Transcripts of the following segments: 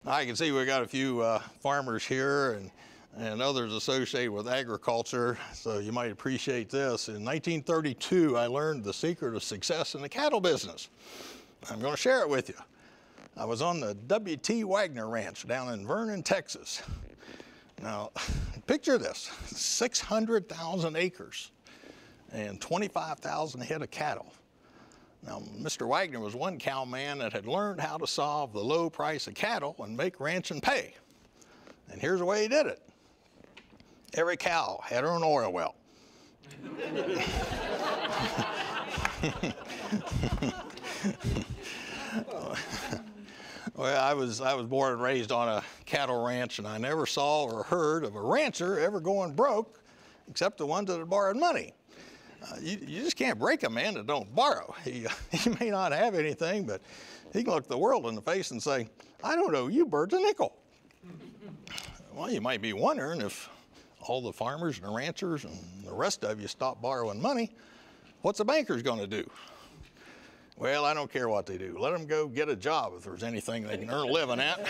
I can see we got a few farmers here and others associated with agriculture, so you might appreciate this. In 1932, I learned the secret of success in the cattle business. I'm going to share it with you. I was on the W.T. Wagner Ranch down in Vernon, Texas. Now, picture this, 600,000 acres and 25,000 head of cattle. Now, Mr. Wagner was one cowman that had learned how to solve the low price of cattle and make ranching pay. And here's the way he did it. Every cow had her own oil well. Well, I was born and raised on a cattle ranch, and I never saw or heard of a rancher ever going broke, except the ones that had borrowed money. You just can't break a man that don't borrow. He may not have anything, but he can look the world in the face and say, I don't owe you birds a nickel. Well, you might be wondering if all the farmers and the ranchers and the rest of you stop borrowing money, what's the bankers going to do? Well, I don't care what they do. Let them go get a job if there's anything they can earn a living at.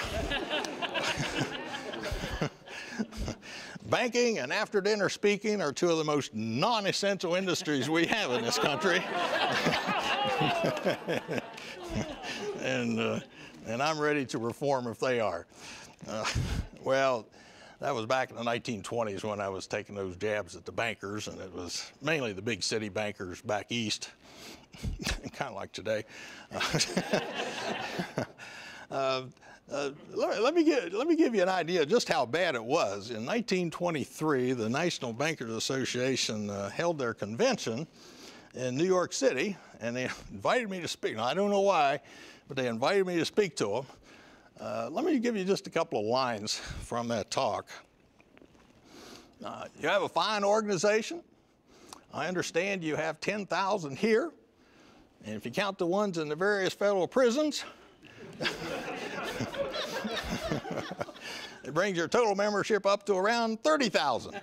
Banking and after-dinner speaking are two of the most non-essential industries we have in this country. And I'm ready to reform if they are. Well, that was back in the 1920s when I was taking those jabs at the bankers, and it was mainly the big city bankers back east, kind of like today. Let me give you an idea of just how bad it was. In 1923, the National Bankers Association held their convention in New York City, and they invited me to speak. Now, I don't know why, but they invited me to speak to them. Let me give you just a couple of lines from that talk. You have a fine organization. I understand you have 10,000 here, and if you count the ones in the various federal prisons, it brings your total membership up to around 30,000.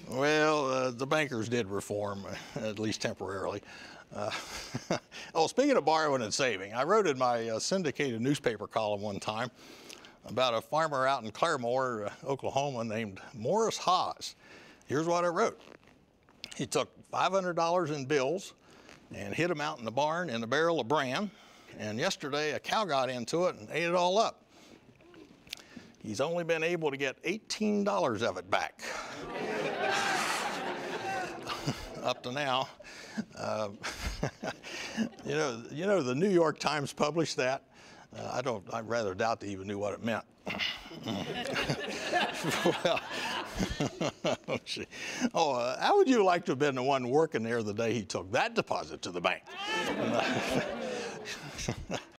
Well, the bankers did reform, at least temporarily. Oh, speaking of borrowing and saving, I wrote in my syndicated newspaper column one time about a farmer out in Claremore, Oklahoma, named Morris Haas. Here's what I wrote. He took $500 in bills and hid them out in the barn in a barrel of bran, and yesterday a cow got into it and ate it all up. He's only been able to get $18 of it back. Up to now. You know, the New York Times published that. I rather doubt they even knew what it meant. Well, how would you like to have been the one working there the day he took that deposit to the bank?